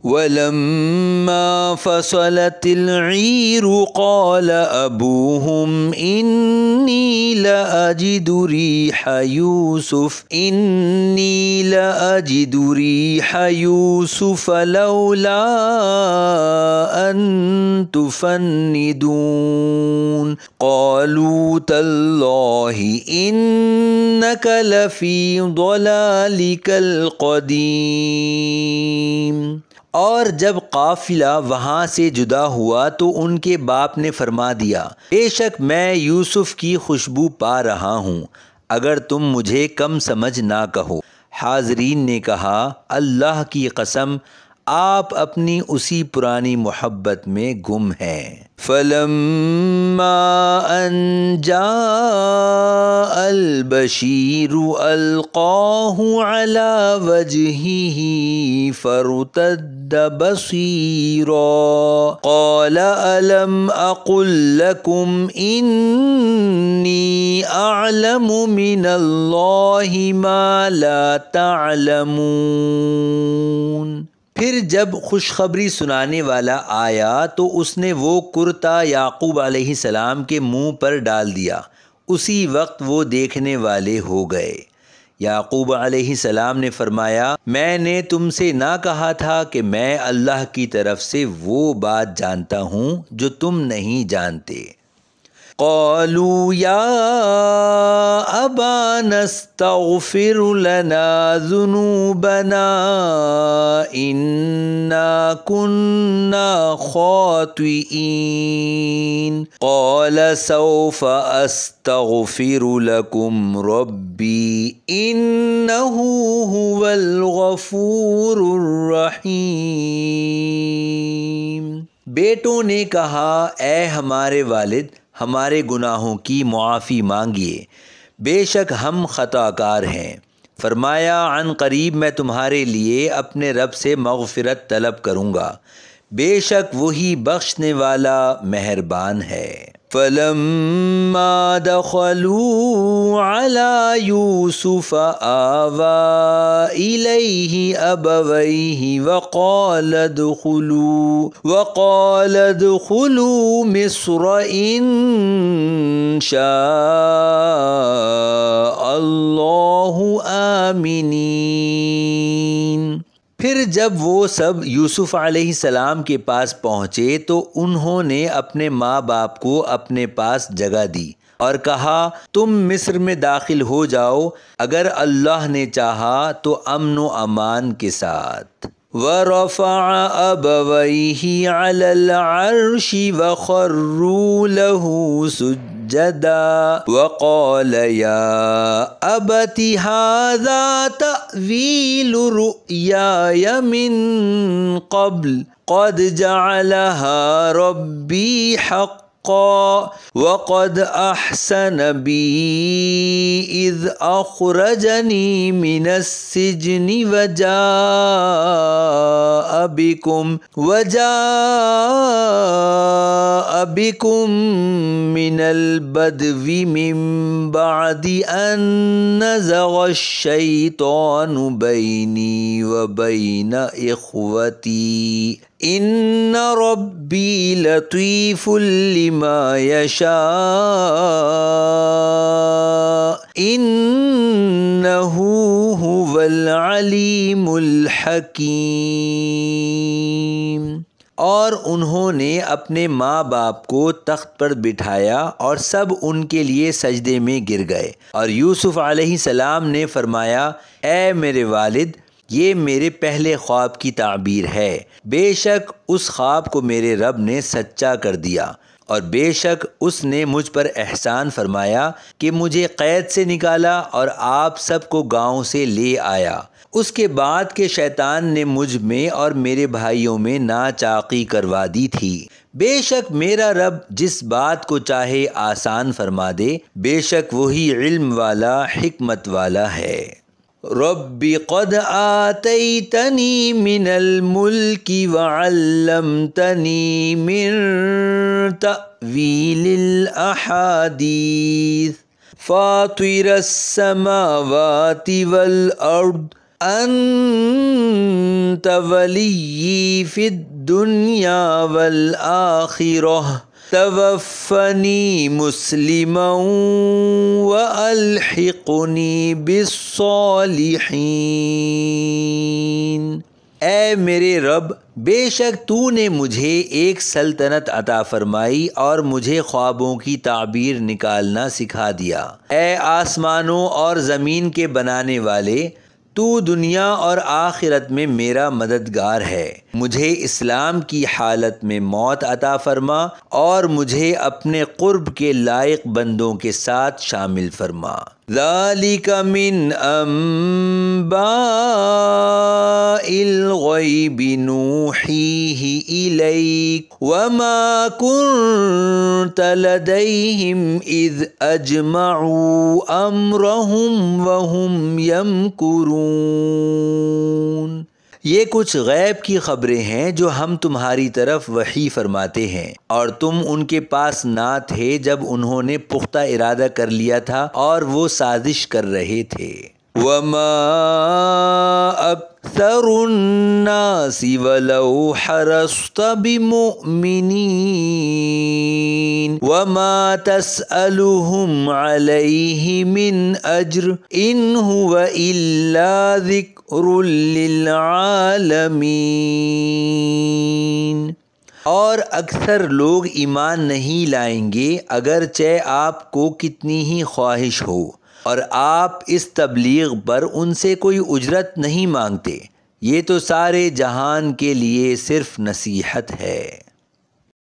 وَلَمَّا فَصَلَتِ الْعِيرُ قَالَ أَبُوهُمْ إِنِّي لَأَجِدُ رِيحَ يُوسُفَ لَوْلَا أَن تُفَنِّدُونَ قَالُوا تَاللَّهِ إِنَّكَ لَفِي ضَلَالِكَ الْقَدِيمِ۔ اور جب قافلہ وہاں سے جدا ہوا تو ان کے باپ نے فرما دیا، بے شک میں یوسف کی خوشبو پا رہا ہوں، اگر تم مجھے کم سمجھ نہ کہو۔ حاضرین نے کہا، اللہ کی قسم آپ اپنی اسی پرانی محبت میں گم ہیں۔ فَلَمَّا أَن جَاءَ الْبَشِيرُ أَلْقَاهُ عَلَى وَجْهِهِ فَارْتَدَّ بَصِيرًا قَالَ أَلَمْ أَقُل لَّكُمْ إِنِّي أَعْلَمُ مِنَ اللَّهِ مَا لَا تَعْلَمُونَ۔ پھر جب خوشخبری سنانے والا آیا تو اس نے وہ کرتا یعقوب علیہ السلام کے منہ پر ڈال دیا، اسی وقت وہ دیکھنے والے ہو گئے۔ یعقوب علیہ السلام نے فرمایا، میں نے تم سے نہ کہا تھا کہ میں اللہ کی طرف سے وہ بات جانتا ہوں جو تم نہیں جانتے۔ قالوا يا أبانا استغفر لنا ذنوبنا إنا كنا خاطئين قال سوف أستغفر لكم ربي إنه هو الغفور الرحيم۔ بیٹوں نے کہا، اے ہمارے والد، ہمارے گناہوں کی معافی مانگیے، بے شک ہم خطا کار ہیں۔ فرمایا، عن قریب میں تمہارے لیے اپنے رب سے مغفرت طلب کروں گا، بے شک وہی بخشنے والا مہربان ہے۔ فَلَمَّا دَخَلُوا عَلَى يُوسُفَ آوَى إِلَيْهِ أَبَوَيْهِ وَقَالَ ادْخُلُوا مِصْرَ إِن شَاءَ اللَّهُ آمِنِينَ۔ پھر جب وہ سب یوسف علیہ السلام کے پاس پہنچے تو انہوں نے اپنے ماں باپ کو اپنے پاس جگہ دی اور کہا، تم مصر میں داخل ہو جاؤ، اگر اللہ نے چاہا تو امن و امان کے ساتھ۔ وَرَفَعَ أَبَوَيْهِ عَلَى الْعَرْشِ وَخَرُّوا لَهُ سُجَّدًا وَقَالَ يَا أَبَتِ هَذَا تَأْوِيلُ رُؤْيَايَ مِن قَبْلُ قَدْ جَعَلَهَا رَبِّي حَقًّا وَقَدْ أَحْسَنَ بِي إِذْ أَخْرَجَنِي مِنَ السِّجْنِ وَجَاءَ بِكُم مِّنَ الْبَدْوِ مِن بَعْدِ أَن نَّزَغَ الشَّيْطَانُ بَيْنِي وَبَيْنَ إِخْوَتِي إِنَّ رَبِّي لَطِيفٌ لِّمَا يَشَاءُ إِنَّهُ هُوَ الْعَلِيمُ الْحَكِيمُ۔ اور انہوں نے اپنے ماں باپ کو تخت پر بٹھایا اور سب ان کے لیے سجدے میں گر گئے، اور یوسف علیہ السلام نے فرمایا، اے میرے والد، یہ میرے پہلے خواب کی تعبیر ہے، بے شک اس خواب کو میرے رب نے سچا کر دیا، اور بے شک اس نے مجھ پر احسان فرمایا کہ مجھے قید سے نکالا اور آپ سب کو گاؤں سے لے آیا۔ اس کے بعد کہ شیطان نے مجھ میں اور میرے بھائیوں میں ناچاقی کروا دی تھی، بے شک میرا رب جس بات کو چاہے آسان فرما دے، بے شک وہی علم والا حکمت والا ہے۔ رب قد آتیتنی من الملک وعلمتنی من تأویل الاحادیث فاطر السماوات والارض انت ولی فی الدنیا والآخرہ توفنی مسلما والحقنی بالصالحین۔ اے میرے رب، بے شک تو نے مجھے ایک سلطنت عطا فرمائی اور مجھے خوابوں کی تعبیر نکالنا سکھا دیا۔ اے آسمانوں اور زمین کے بنانے والے، تو دنیا اور آخرت میں میرا مددگار ہے۔ مجھے اسلام کی حالت میں موت عطا فرما اور مجھے اپنے قرب کے لائق بندوں کے ساتھ شامل فرما۔ ذالک من انباء الغیب نوحیہ الیک وما کنت لدیہم اذ اجمعوا امرہم وہم یمکرون۔ یہ کچھ غیب کی خبریں ہیں جو ہم تمہاری طرف وحی فرماتے ہیں، اور تم ان کے پاس نہ تھے جب انہوں نے پختہ ارادہ کر لیا تھا اور وہ سازش کر رہے تھے۔ وَمَا أَكْثَرُ النَّاسِ وَلَوْ حَرَصْتَ بِمُؤْمِنِينَ وَمَا تَسْأَلُهُمْ عَلَيْهِ مِنْ أَجْرٍ إِنْ هُوَ إِلَّا ذِكْرٌ لِلْعَالَمِينَ۔ اور اکثر لوگ ایمان نہیں لائیں گے اگرچہ آپ کو کتنی ہی خواہش ہو، اور آپ اس تبلیغ پر ان سے کوئی اجرت نہیں مانگتے، یہ تو سارے جہان کے لیے صرف نصیحت ہے۔